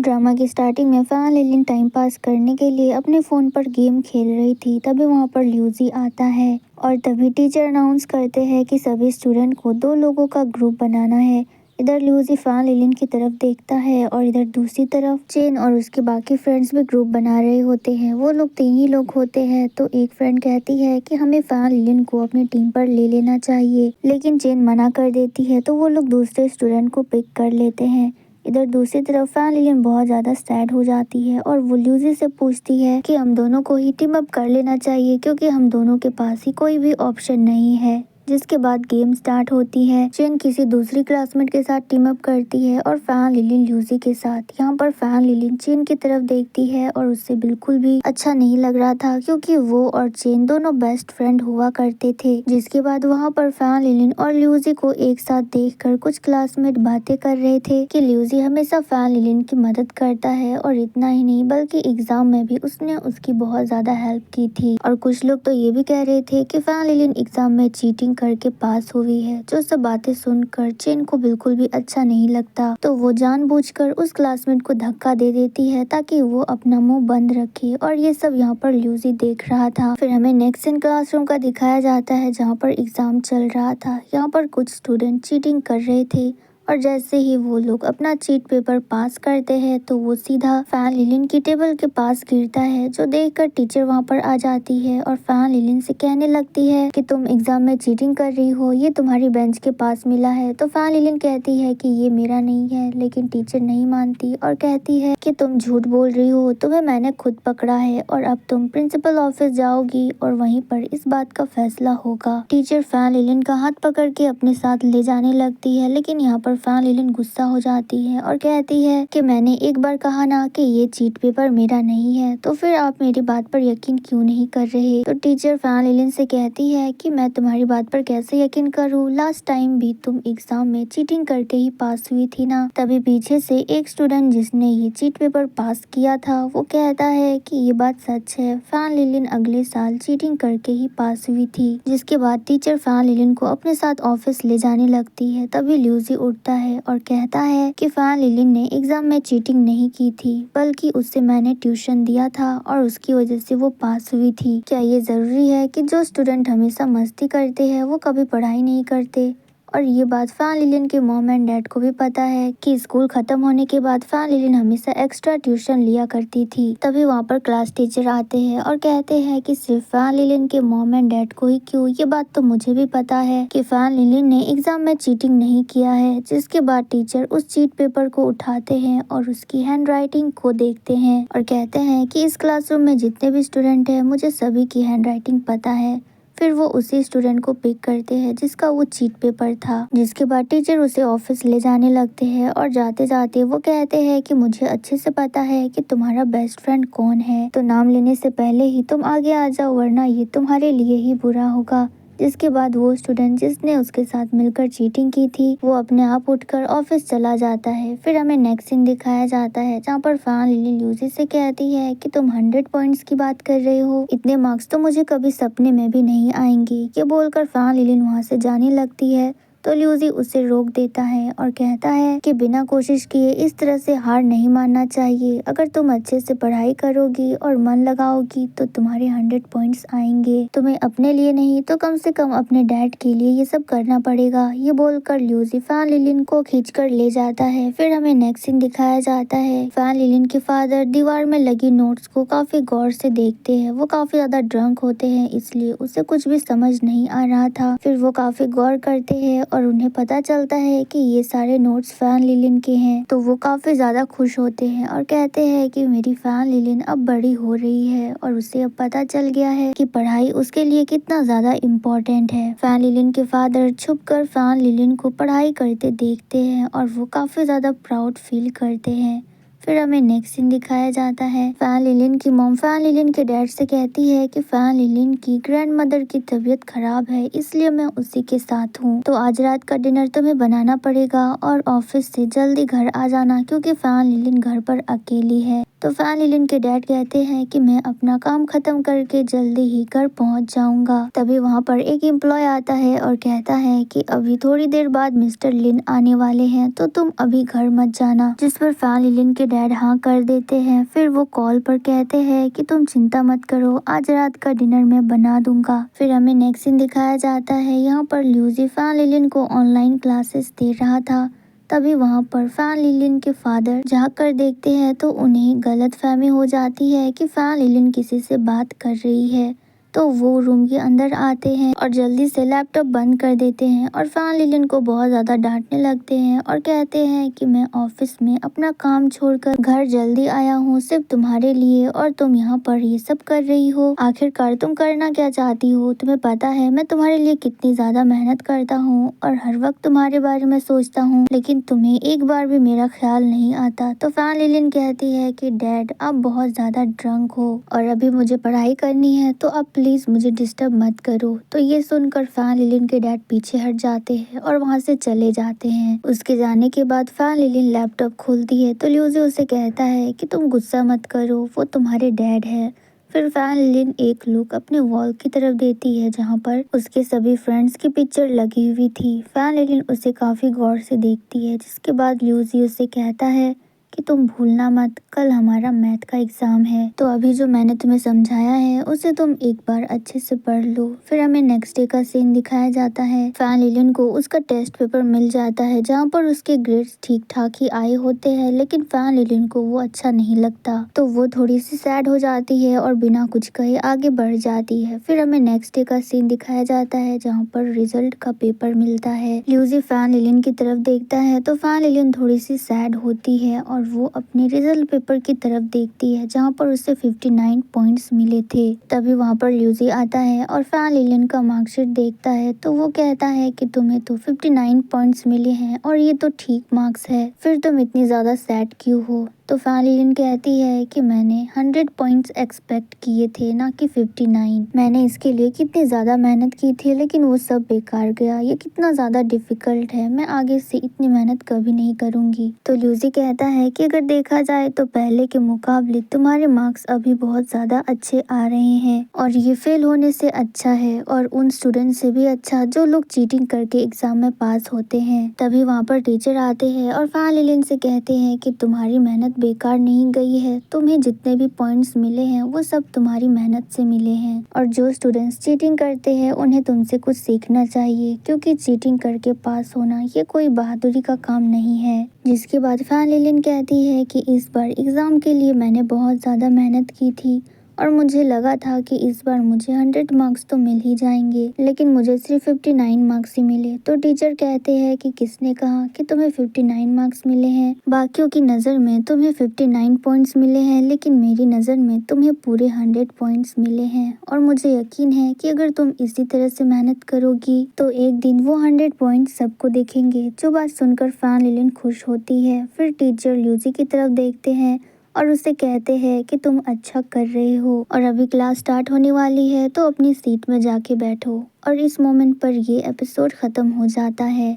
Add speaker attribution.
Speaker 1: Drama की starting में fan linen time pass करने के लिए अपने फ़ोन पर गेम खेल रही थी। तभी वहाँ पर ल्यूजी आता है और तभी टीचर अनाउंस करते हैं कि सभी स्टूडेंट को 2 लोगों का ग्रुप बनाना है। इधर ल्यूजी फैन लिलिन की तरफ देखता है और इधर दूसरी तरफ चेन और उसके बाकी फ्रेंड्स भी ग्रुप बना रहे होते हैं। वो लोग 3 ही लोग होते हैं। तो एक फ्रेंड कहती है कि हमें फैन लिलिन को अपनी टीम पर ले लेना चाहिए, लेकिन चेन मना कर देती है। तो वो लोग दूसरे स्टूडेंट को पिक कर लेते हैं। इधर दूसरी तरफ फैन लिलिन बहुत ज़्यादा सैड हो जाती है और वो ल्यूजी से पूछती है कि हम दोनों को ही टीम अप कर लेना चाहिए, क्योंकि हम दोनों के पास ही कोई भी ऑप्शन नहीं है। जिसके बाद गेम स्टार्ट होती है। चेन किसी दूसरी क्लासमेट के साथ टीम अप करती है और फैन लिलिन ल्यूजी के साथ। यहाँ पर फैन लिलिन चेन की तरफ देखती है और उससे बिल्कुल भी अच्छा नहीं लग रहा था, क्योंकि वो और चेन दोनों बेस्ट फ्रेंड हुआ करते थे। जिसके बाद वहाँ पर फैन लिलिन और ल्यूजी को एक साथ देखकर कुछ क्लासमेट बातें कर रहे थे कि ल्यूजी हमेशा फैन लिलिन की मदद करता है और इतना ही नहीं बल्कि एग्जाम में भी उसने उसकी बहुत ज्यादा हेल्प की थी। और कुछ लोग तो ये भी कह रहे थे कि फैन लिलिन एग्जाम में चीटिंग करके पास हुई है। जो सब बातें सुनकर चेन को बिल्कुल भी अच्छा नहीं लगता, तो वो जानबूझकर उस क्लासमेट को धक्का दे देती है ताकि वो अपना मुंह बंद रखे। और ये सब यहाँ पर ल्यूजी देख रहा था। फिर हमें नेक्स्ट सीन क्लासरूम का दिखाया जाता है, जहाँ पर एग्जाम चल रहा था। यहाँ पर कुछ स्टूडेंट चीटिंग कर रहे थे और जैसे ही वो लोग अपना चीट पेपर पास करते हैं तो वो सीधा फैन लिलिन की टेबल के पास गिरता है, जो देखकर टीचर वहाँ पर आ जाती है और फैन लिलिन से कहने लगती है कि तुम एग्जाम में चीटिंग कर रही हो, ये तुम्हारी बेंच के पास मिला है। तो फैन लिलिन कहती है कि ये मेरा नहीं है, लेकिन टीचर नहीं मानती और कहती है कि तुम झूठ बोल रही हो, तुम्हें मैंने खुद पकड़ा है और अब तुम प्रिंसिपल ऑफिस जाओगी और वहीं पर इस बात का फैसला होगा। टीचर फैन लिलिन का हाथ पकड़ के अपने साथ ले जाने लगती है, लेकिन यहाँ पर फैन लिलिन गुस्सा हो जाती है और कहती है कि मैंने एक बार कहा ना कि ये चीट पेपर मेरा नहीं है, तो फिर आप मेरी बात पर यकीन क्यों नहीं कर रहे। तो टीचर फैन लिलिन से कहती है कि मैं तुम्हारी बात पर कैसे यकीन करूँ, लास्ट टाइम भी तुम एग्जाम में चीटिंग करके ही पास हुई थी ना। तभी पीछे से एक स्टूडेंट जिसने ये चीट पेपर पास किया था वो कहता है कि ये बात सच है, फैन लिलिन अगले साल चीटिंग करके ही पास हुई थी। जिसके बाद टीचर फैन लिलिन को अपने साथ ऑफिस ले जाने लगती है। तभी ल्यूजी उठता है और कहता है कि फैन लिलिन ने एग्जाम में चीटिंग नहीं की थी, बल्कि उससे मैंने ट्यूशन दिया था और उसकी वजह से वो पास हुई थी। क्या ये जरूरी है कि जो स्टूडेंट हमेशा मस्ती करते हैं वो कभी पढ़ाई नहीं करते। और ये बात फैन लिलिन के मॉम एंड डैड को भी पता है कि स्कूल खत्म होने के बाद फैन लिलिन हमेशा एक्स्ट्रा ट्यूशन लिया करती थी। तभी वहाँ पर क्लास टीचर आते हैं और कहते हैं कि सिर्फ फैन लिलिन के मॉम एंड डैड को ही क्यों, ये बात तो मुझे भी पता है कि फैन लिलिन ने एग्जाम में चीटिंग नहीं किया है। जिसके बाद टीचर उस चीट पेपर को उठाते हैं और उसकी हैंड राइटिंग को देखते हैं और कहते हैं कि इस क्लासरूम में जितने भी स्टूडेंट हैं मुझे सभी की हैंड राइटिंग पता है। फिर वो उसी स्टूडेंट को पिक करते हैं जिसका वो चीट पेपर था। जिसके बाद टीचर उसे ऑफिस ले जाने लगते हैं और जाते जाते वो कहते हैं कि मुझे अच्छे से पता है कि तुम्हारा बेस्ट फ्रेंड कौन है, तो नाम लेने से पहले ही तुम आगे आ जाओ, वरना ये तुम्हारे लिए ही बुरा होगा। जिसके बाद वो स्टूडेंट जिसने उसके साथ मिलकर चीटिंग की थी वो अपने आप उठकर ऑफिस चला जाता है। फिर हमें नेक्स्ट सीन दिखाया जाता है, जहाँ पर फैन लिलिन ल्यूजी से कहती है कि तुम 100 पॉइंट्स की बात कर रहे हो, इतने मार्क्स तो मुझे कभी सपने में भी नहीं आएंगे। ये बोलकर फैन लिलिन वहाँ से जाने लगती है, तो ल्यूजी उसे रोक देता है और कहता है कि बिना कोशिश किए इस तरह से हार नहीं मानना चाहिए। अगर तुम अच्छे से पढ़ाई करोगी और मन लगाओगी तो तुम्हारे 100 पॉइंट्स आएंगे। तुम्हें अपने लिए नहीं तो कम से कम अपने डैड के लिए ये सब करना पड़ेगा। ये बोलकर ल्यूजी फैन लिलिन को खींचकर ले जाता है। फिर हमें नेक्स्ट सीन दिखाया जाता है, फैन लिलिन के फादर दीवार में लगी नोट्स को काफी गौर से देखते हैं। वो काफी ज्यादा ड्रंक होते हैं, इसलिए उसे कुछ भी समझ नहीं आ रहा था। फिर वो काफी गौर करते हैं और उन्हें पता चलता है कि ये सारे नोट्स फैन लिलिन के हैं। तो वो काफी ज्यादा खुश होते हैं और कहते हैं कि मेरी फैन लिलिन अब बड़ी हो रही है और उसे अब पता चल गया है कि पढ़ाई उसके लिए कितना ज्यादा इम्पोर्टेंट है। फैन लिलिन के फादर छुपकर फैन लिलिन को पढ़ाई करते देखते हैं और वो काफी ज्यादा प्राउड फील करते हैं। फिर हमें नेक्स्ट सीन दिखाया जाता है, फैन लिलिन की मॉम फैन लिलिन के डैड से कहती है कि फैन लिलिन की ग्रैंडमदर की तबीयत खराब है, इसलिए मैं उसी के साथ हूँ, तो आज रात का डिनर तुम्हें बनाना पड़ेगा और ऑफिस से जल्दी घर आ जाना, क्योंकि फैन लिलिन घर पर अकेली है। तो फैन लिलिन के डैड कहते हैं कि मैं अपना काम खत्म करके जल्दी ही घर पहुंच जाऊंगा। तभी वहां पर एक एम्प्लॉय आता है और कहता है कि अभी थोड़ी देर बाद मिस्टर लिन आने वाले हैं, तो तुम अभी घर मत जाना। जिस पर फैन लिलिन के डैड हाँ कर देते हैं। फिर वो कॉल पर कहते हैं कि तुम चिंता मत करो, आज रात का डिनर मैं बना दूंगा। फिर हमें नेक्स्ट सीन दिखाया जाता है, यहाँ पर ल्यूसी फैन लिलिन को ऑनलाइन क्लासेस दे रहा था। तभी वहाँ पर फैन लिलिन के फादर झाँक कर देखते हैं तो उन्हें गलतफहमी हो जाती है कि फैन लिलिन किसी से बात कर रही है। तो वो रूम के अंदर आते हैं और जल्दी से लैपटॉप बंद कर देते हैं और फैन लिलिन को बहुत ज़्यादा डांटने लगते हैं और कहते हैं कि मैं ऑफिस में अपना काम छोड़कर घर जल्दी आया हूँ सिर्फ तुम्हारे लिए और तुम यहाँ पर ये सब कर रही हो। आखिरकार तुम करना क्या चाहती हो? तुम्हें पता है मैं तुम्हारे लिए कितनी ज़्यादा मेहनत करता हूँ और हर वक्त तुम्हारे बारे में सोचता हूँ, लेकिन तुम्हें एक बार भी मेरा ख्याल नहीं आता। तो फैन लिलिन कहती है कि डैड आप बहुत ज़्यादा ड्रंक हो और अभी मुझे पढ़ाई करनी है, तो अब प्लीज मुझे डिस्टर्ब मत करो। तो ये सुनकर फैन लिलिन के डैड पीछे हट जाते हैं और वहाँ से चले जाते हैं। उसके जाने के बाद फैन लिलिन लैपटॉप खोलती है तो ल्यूसी उसे कहता है कि तुम गुस्सा मत करो, वो तुम्हारे डैड है। फिर फैन लिलिन एक लुक अपने वॉल की तरफ देती है जहाँ पर उसके सभी फ्रेंड्स की पिक्चर लगी हुई थी। फैन लिलिन उसे काफी गौर से देखती है, जिसके बाद ल्यूसी उसे कहता है कि तुम भूलना मत, कल हमारा मैथ का एग्जाम है, तो अभी जो मैंने तुम्हें समझाया है उसे तुम एक बार अच्छे से पढ़ लो। फिर हमें नेक्स्ट डे का सीन दिखाया जाता है। फैन लिलिन को उसका टेस्ट पेपर मिल जाता है जहाँ पर उसके ग्रेड्स ठीक ठाक ही आए होते हैं, लेकिन फैन लिलिन को वो अच्छा नहीं लगता तो वो थोड़ी सी सैड हो जाती है और बिना कुछ कहे आगे बढ़ जाती है। फिर हमें नेक्स्ट डे का सीन दिखाया जाता है जहाँ पर रिजल्ट का पेपर मिलता है। ल्यूसी फैन लिलिन की तरफ देखता है तो फैन लिलिन थोड़ी सी सैड होती है और वो अपने रिजल्ट पेपर की तरफ देखती है जहाँ पर उसे 59 पॉइंट्स मिले थे। तभी वहाँ पर ल्यूसी आता है और फैन लिलिन का मार्कशीट देखता है तो वो कहता है कि तुम्हें तो 59 पॉइंट्स मिले हैं और ये तो ठीक मार्क्स है, फिर तुम इतनी ज़्यादा सैड क्यों हो? तो फैन लिलिन कहती है कि मैंने 100 पॉइंट्स एक्सपेक्ट किए थे, ना कि 59। मैंने इसके लिए कितनी ज़्यादा मेहनत की थी लेकिन वो सब बेकार गया। ये कितना ज़्यादा डिफिकल्ट है, मैं आगे से इतनी मेहनत कभी नहीं करूँगी। तो ल्यूसी कहता है कि अगर देखा जाए तो पहले के मुकाबले तुम्हारे मार्क्स अभी बहुत ज़्यादा अच्छे आ रहे हैं और ये फेल होने से अच्छा है और उन स्टूडेंट से भी अच्छा जो लोग चीटिंग करके एग्जाम में पास होते हैं। तभी वहाँ पर टीचर आते हैं और फैन लिलिन से कहते हैं कि तुम्हारी मेहनत बेकार नहीं गई है, तुम्हें जितने भी पॉइंट्स मिले हैं वो सब तुम्हारी मेहनत से मिले हैं और जो स्टूडेंट्स चीटिंग करते हैं उन्हें तुमसे कुछ सीखना चाहिए, क्योंकि चीटिंग करके पास होना ये कोई बहादुरी का काम नहीं है। जिसके बाद फैन लिलिन कहती है कि इस बार एग्जाम के लिए मैंने बहुत ज़्यादा मेहनत की थी और मुझे लगा था कि इस बार मुझे 100 मार्क्स तो मिल ही जाएंगे, लेकिन मुझे सिर्फ 59 मार्क्स ही मिले। तो टीचर कहते हैं कि किसने कहा कि तुम्हें 59 मार्क्स मिले हैं? बाकियों की नज़र में तुम्हें 59 पॉइंट्स मिले हैं, लेकिन मेरी नज़र में तुम्हें पूरे 100 पॉइंट्स मिले हैं और मुझे यकीन है कि अगर तुम इसी तरह से मेहनत करोगी तो एक दिन वो 100 पॉइंट्स सबको दिखेंगे। जो बात सुनकर फैन लिलिन खुश होती है। फिर टीचर ल्यूसी की तरफ देखते हैं और उसे कहते हैं कि तुम अच्छा कर रहे हो और अभी क्लास स्टार्ट होने वाली है, तो अपनी सीट में जाके बैठो। और इस मोमेंट पर ये एपिसोड ख़त्म हो जाता है।